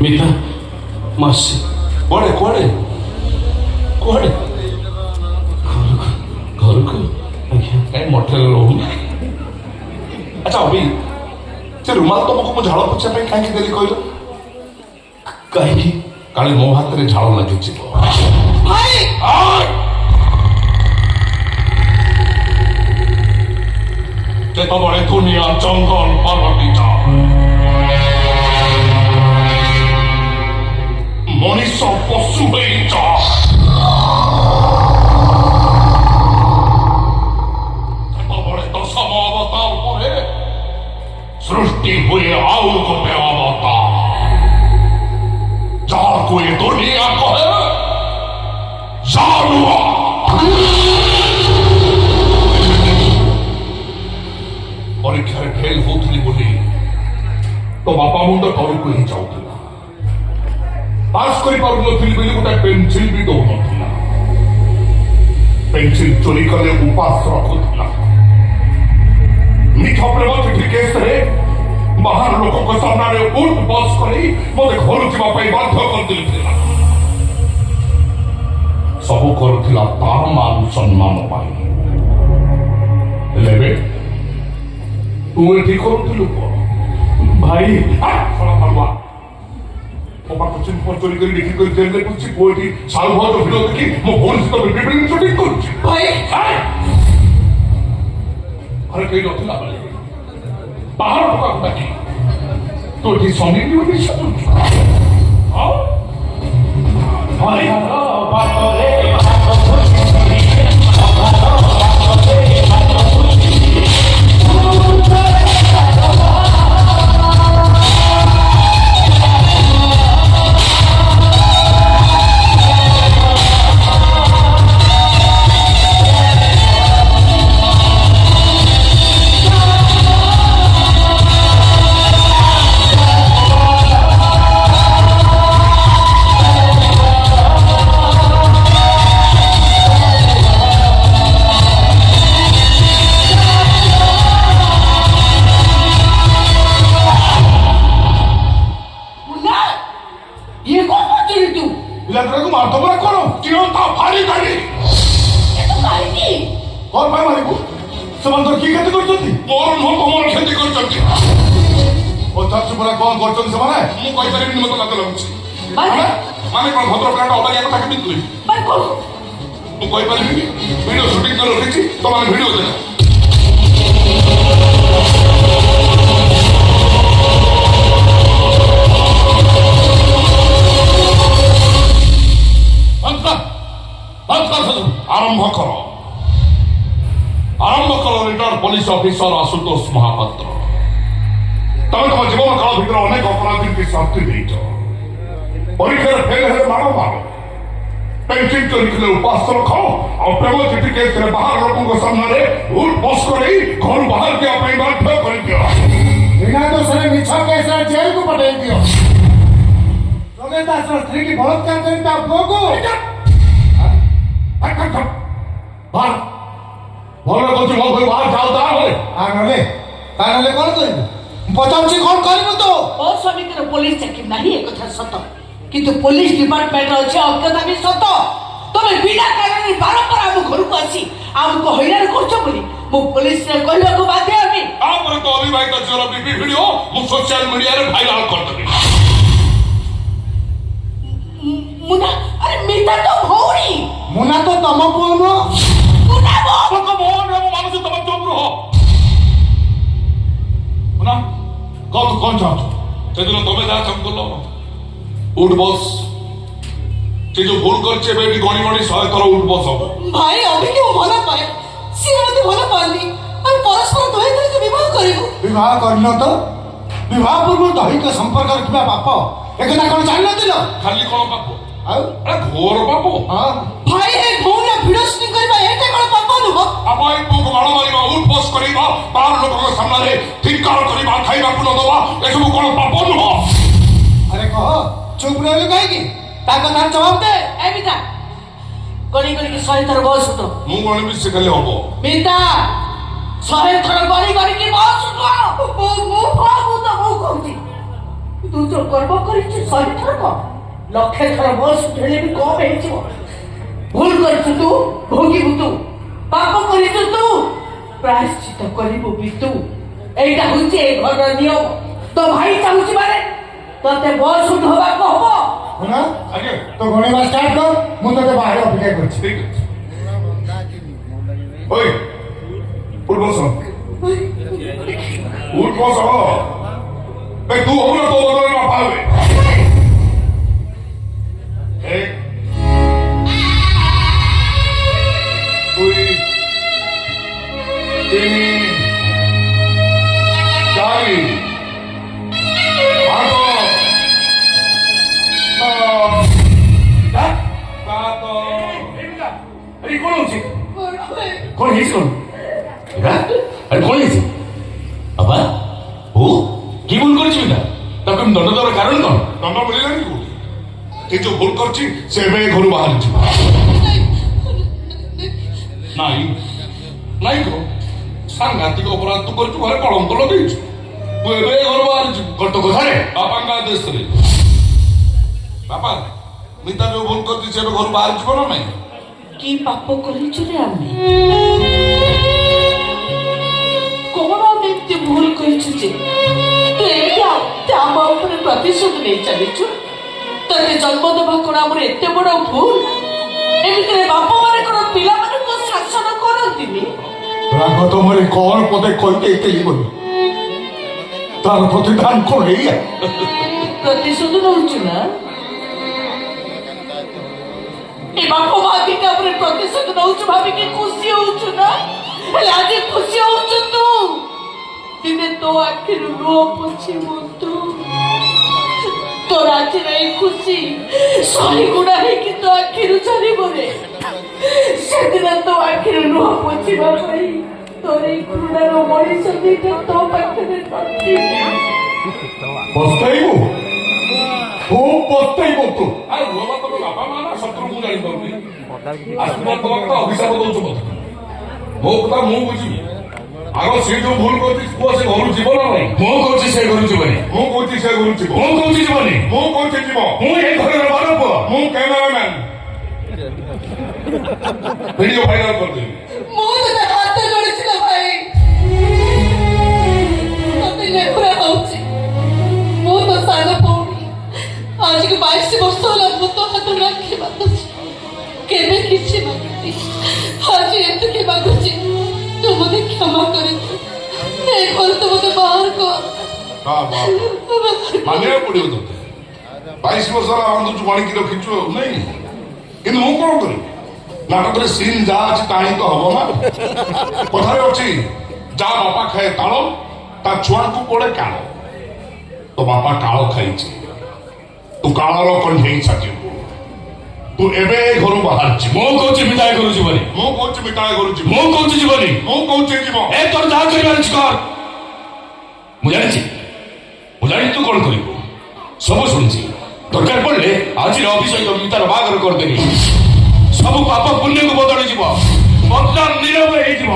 ମିତା ମାସି କୁଆଡ଼େ କୁଆଡ଼େ କୁଆଡ଼େ ଘରକୁ ଆଜ୍ଞା କାହିଁ ମଠରେ ରହୁନି। ଆଚ୍ଛା ଅଭି ସେ ରୁମାଲ ତମକୁ ମୁଁ ଝାଳ ପୋଛିବା ପାଇଁ କାହିଁକି ଦେଲି କହିଲ? କାହିଁକି? କାଳେ ମୋ ହାତରେ ଝାଳ ଲାଗିଯିବ। ଯେତେବେଳେ ଦୁନିଆ ଜଙ୍ଗଲ ପାଲଟିଛ ମଣିଷ ପଶୁ ହେଇଛ ସେତେବେଳେ ଦଶମ ଅବତାର ପରେ ସୃଷ୍ଟି ହୁଏ ଆଉ ଗୋଟେ ଅବତାର ଯାହାକୁ ଏ ଦୁନିଆ କହେ ଜାନୁଆ। ପରୀକ୍ଷାରେ ଫେଲ ହଉଥିଲି ବୋଲି ତ ବାପା ମୁଣ୍ଡ ତଳକୁ ହିଁ ଯାଉଥିଲା। ପାସ୍ କରିପାରୁନଥିଲି ବୋଲି ଗୋଟେ ପେନସିଲ ବି ଦଉନଥିଲା। ପେନସିଲ ଚୋରି କଲେ ଉପାସ ରଖୁଥିଲା। ମିଛ ପ୍ରେମ ଚିଠି କେସରେ ବାହାର ଲୋକଙ୍କ ସାମ୍ନାରେ ଉଠ ବସ କରି ମତେ ଘରୁ ଯିବା ପାଇଁ ବାଧ୍ୟ କରିଦେଇଥିଲା। ସବୁ କରୁଥିଲା ତାର ମାନ ସମ୍ମାନ ପାଇଁ। ହେଲେ ତୁ ଏଠି କରୁଥିଲୁ କଣ ଭାଇ? ମୋ ପାଖ ଚୋରି କରି ବିକ୍ରି କରି ଜେଲରେ ପଡୁଛି। ପୁଅ ଏଠି ସାଳୁ ଭାଉଜ ଭିଡ ଦେଖି ମୋ ଭଉଣୀ ସହିତ ବିଭିନ୍ନ ସୁଟିଂ କରୁଛି। ଘରେ କେହି ନଥିଲା ବେଳେ ବାହାର ଟୋକାକୁ ଡାକି ତୁ ଏଠି ସନିକି ବୋଲି ସାଜୁଛୁ। ଭିଡିଓ ସୁଟିଂ କରି ରଖିଛି ତମାନେ ଭିଡିଓ ଦେଖ। ଆରମ୍ଭ କର retired police officer Ashutosh Mahapatra. ତମେ ତମ ଜୀବନ କାଳ ଭିତରେ ଅନେକ ଅପରାଧୀଙ୍କୁ ଶାସ୍ତି ଦେଇଛ। ପରୀକ୍ଷାରେ ଫେଲ ହେଲେ ମାଡ଼ ମାର, ପେନସିଲ ଚୋରି କଲେ ଉପାସ ରଖ, ଆଉ ପ୍ରେମ ଚିଠି କେସରେ ବାହାର ଲୋକଙ୍କ ସାମ୍ନାରେ ଉଠ ବସ କରି ଘରୁ ବାହାର ଯିବା ପାଇଁ ବାଧ୍ୟ କରିଦିଅ। ବିନା ଦୋଷରେ ମିଛ କେସରେ ଜେଲକୁ ପଠେଇ ଦିଅ। ଯୋଗେଶ ଦାସର ସ୍ତ୍ରୀକି ବଳାତ୍କାର କରି ତା ପୁଅକୁ ଭଲ କହୁଛୁ ମୋ ଘରୁ ବାହାର ଯାଉ। ତାହେଲେ କଣ କରିବୁ? ପଚାରୁଛି କଣ କରିବୁ ତୁ? ମୋ ସ୍ୱାମୀଙ୍କର ପୋଲିସ ଚାକିରି ନାହିଁ ଏ କଥା ସତ, କିନ୍ତୁ ପୋଲିସ ଡିପାର୍ଟମେଣ୍ଟର ଅଛି ଅଜ୍ଞତା ବି ସତ। ତମେ ବିନା କାରଣରେ ବାରମ୍ବାର ଆମ ଘରକୁ ଆସି ଆମକୁ ହଇରାଣ କରୁଛ ବୋଲି ମୁଁ ପୋଲିସରେ କହିବାକୁ ବାଧ୍ୟ ହେବି। ତାପରେ ତ ଅବିବାହିତ ଝିଅର ବିବି ଭିଡିଓ ମୁଁ ସୋସିଆଲ ମିଡିଆରେ ଭାଇରାଲ କରିଦେବି। ମୁନା, ଆରେ ମିତା ତ ଭଉଣୀ। ମୁନା ତ ତମ ପୁଅ ନୁହଁ। ମୁନା ମାନୁଛୁ ତମ ଚୁପ ରୁହ। ମୁନା କହ ତୁ କଣ ଚାହୁଁଛୁ? ସେଦିନ ତମେ ଯାହା ଚାହୁଁଥିଲ ଉଠ ବସ୍। ସେ ଯୋଉ ଭୁଲ କରିছে ଏବେ ଏଠି ଗଣି ଗଣି 100 ଥର ଉଠ ବସ୍ ହବ। ଭାଇ ଅଭିକି ମୁଁ ଭଲ ପାଏ, ସିଏ ମତେ ଭଲ ପାଆନ୍ତି। ଆମେ ପରସ୍ପର ଦୁହେଁ ଦୁହିଁକୁ ବିବାହ କରିବୁ। ବିବାହ କରିନ ତ? ବିବାହ ପୂର୍ବରୁ ଦୈହିକ ସମ୍ପର୍କ ରଖିବା ପାପ, ଏକଥା କଣ ଜାଣିନଥିଲ? ଖାଲି କଣ ପାପ ଆଉ ଘୋର ପାପ। ଭାଇ ଏ ଭଉଣୀ ଭିଡିଓ ସୁଟିଂ କରିବା ଏଟା କଣ ପାପ ନୁହଁ? ଆମ ଏଇ ପୁଅକୁ ମାଡ଼ ମାରିବା, ଉଠ ବସ୍ କରିବା, ବାହାର ଲୋକଙ୍କ ସାମ୍ନାରେ ଧିକ୍କାର କରିବା, ଖାଇବାକୁ ନ ଦେବା, ଏସବୁ କଣ ପାପ ନୁହଁ? ଆରେ କହ, ଚୁପ ରହିଲୁ କାହିଁକି? ତା କଥାର ଜବାବ ଦେ। ଏ ମିତା, ଗଣି ଗଣିକି 100 ଥର ବସ୍ ଉଠ। ମୁଁ ଗଣିବି ସେ ଖାଲି ହବ। ମିତା 100 ଥର ଗଣି ଗଣିକି ବସ୍ ଉଠ। ମୁଁ କହୁଛି ତୁ ଯୋଉ କର୍ମ କରିଛୁ 100 ଥର କହ, 1,00,000 ଥର ବୟସ ଉଠେଇଲେ ବି କମ ହେଇଯିବ। ଭୁଲ କରିଛୁ ତୁ, ଭୋଗିବୁ ତୁ। ପାପ କରିଛୁ ତୁ, ପ୍ରାୟଶ୍ଚିତ କରିବୁ ବି ତୁ। এইটা হচ্ছে এই ঘরের নিয়ম। তো ভাই চাହୁଛି মানে তোতে বয়স উঠ হବାକୁ হব। শোনা ଆଜ୍ଞା তো গণিবা স্টার্ট কর, ମୁଁ তোকে বাহিরে অপেক্ষা করছি। ঠিক আছে। ওই উঠ বস, উঠ বস। এই তুই হবু না, তো বদলে না পাবে। এক, দুই, তিন, চারি, পাঁচ, সাত, আরে কোন হচ্ছে কোন হয়েছে কোন আরে কোন হয়েছে বাবা ও কি ভুল করেছি না তাকে দণ্ড দেওয়ার কারণ কন ଦଣ୍ଡ ମିଳିଲାନି କୋଉଠି? ସେ ଯୋଉ ଭୁଲ କରିଛି ସେ ଏବେ ଘରୁ ବାହାରିଛି। ନାଇଁ ନାଇଁ କହ, ସାଂଘାତିକ ଅପରାଧ ତୁ କରିଛୁ, ଘରେ କଳଙ୍କ ଲଗେଇଛୁ। ତୁ ଏବେ ଘରୁ ବାହାରିଛୁ କର୍ତ କଥାରେ ବାପାଙ୍କ ଆଦେଶରେ। ବାପା ମିତା ଯୋଉ ଭୁଲ କରିଛି ସେ ଏବେ ଘରୁ ବାହାରିଯିବ ନା ନାଇଁ? কি পাপ করেଛୁ রে আমি? কোন আমি এমতি ভুল করেଛୁ যে তুই এমতি ଆମ ଉପରେ ପ୍ରତିଶୋଧ ନେଇ ଚାଲିଛୁ? ତତେ ଜନ୍ମ ଦେବା କଣ ଆମର ଏତେ ବଡ ଭୁଲ? ଏମିତିରେ ବାପ ମାନେ କଣ ପିଲାମାନଙ୍କୁ ଶାସନ କରନ୍ତିନି? ରାଗ ତମରେ କଣ ପଦେ କହିଦେଇଥିଲି ବୋଲି ତାର ପ୍ରତିଦାନ କଣ ଏଇଆ? ପ୍ରତିଶୋଧ ନଉଛୁ ନା? ଏ ବାପ ମା ଦିଟା ଉପରେ ପ୍ରତିଶୋଧ ନଉଛୁ ଭାବିକି ଖୁସି ହଉଛୁ ନା? ହେଲେ ଆଜି ଖୁସି ହଉଛୁ ତୁ, ଦିନେ ତୋ ଆଖିରୁ ଲୁହ ପୋଛିବୁ ତୁ। ତୋର ଆଜିର ଏଇ ଖୁସି 100 ଗୁଣା ହେଇକି ତୋ ଆଖିରୁ ଝରିବରେ। ସେଦିନ ତୋ ଆଖିରୁ ଲୁହ ପୋଛିବା ପାଇଁ ତୋର ଏଇ ଘୃଣାର ମଣିଷ ଦିଟା ତୋ ପାଖରେ ନଥିବେ। ପସ୍ତାଇବୁ, খুব ପସ୍ତାଇବୁ ତୁ। ଆରେ ମୋ ବାପା ତମ ବାପା ମା ନା ଶତ୍ରୁ ମୁଁ ଜାଣିପାରୁନି। ଆଶୀର୍ବାଦ ଦେବା କଥା, ଅଭିଶାପ ଦଉଛୁ ମତେ। ମୋ କଥା ମୁଁ ବୁଝିବି। ଆଗ ସେ ଯୋଉ ଭୁଲ କରିଛି ପୁଅ ସେ ଘରୁ ଯିବ ନା ନାଇଁ? ମୁଁ କହୁଛି ସେ ଘରୁ ଯିବନି, ମୁଁ କହୁଛି ସେ ଘରୁ ଯିବ। ମୁଁ କହୁଛି ଯିବନି। ମୁଁ କହୁଛି ଯିବ। ମୁଁ ଏ ଘରର ବଡ ପୁଅ। ମୁଁ କ୍ୟାମେରାମ୍ୟାନ, ଭିଡିଓ ଭାଇରାଲ କରିଦେବି। ମୁଁ ତତେ ହାତ ଯୋଡ଼ିଛି ନା ଭାଇ, ତତେ ନେହୁରା ହଉଛି। ମୁଁ ତ ସାନ ଭଉଣୀ, ଆଜିକୁ 22 ବର୍ଷ ହେଲା ମୁଁ ତୋ ହାତ ରାକ୍ଷୀ ବାନ୍ଧୁଛି। କେବେ କିଛି ମାଗୁନି, ଆଜି ଏତିକି ମାଗୁଛି, ତୁ ମୋତେ କ୍ଷମା କରିଦେ। ଏ ଘରୁ ତୁ ମୋତେ ବାହାର କର। ମାନିବାକୁ ପଡିବ ତୋତେ। 22 ବର୍ଷ ହେଲା ବାନ୍ଧୁଛୁ, ଗଣିକି ରଖିଛୁ ଆଉ ନାଇଁ? କିନ୍ତୁ ମୁଁ କଣ କରିବି? ନାଟକରେ ସିନ୍ ଯାହା ଅଛି ତାହା ହିଁ ତ ହବ ନା। କଥାରେ ଅଛି, ଯାହା ବାପା ଖାଏ ତାଳ ତା ଛୁଆଙ୍କୁ ପଡେ କାଳ। ତୋ ବାପା କାଳ ଖାଇଛି, ତୁ କାଳର କଣ୍ଢେଇ ସାଜିବୁ। ତୁ ଏବେ ଘରୁ ବାହାରିଛି। ମୁଁ କହୁଛି ବିଦାୟ ଘରୁ ଯିବନି, ମୁଁ କହୁଛି ବିଦାୟ ଘରୁ ଯିବୁ। ମୁଁ କହୁଛି ଯିବନି। ମୁଁ କହୁଛି ଯିବ। ଏ ତୋର ଯାହା କରିବାର ଅଛି କର। ମୁଁ ଜାଣିଛି ତୁ କଣ କରିବୁ, ସବୁ ଶୁଣିଛି। ଦରକାର ପଡିଲେ ଆଜିର ଅଭିଷେକ ମିତାର ବାହାଘର କରିଦେବି। ସବୁ ପାପ ପୁଣ୍ୟକୁ ବଦଳିଯିବ, ବଦନାମ ନୀରବ ହେଇଯିବ।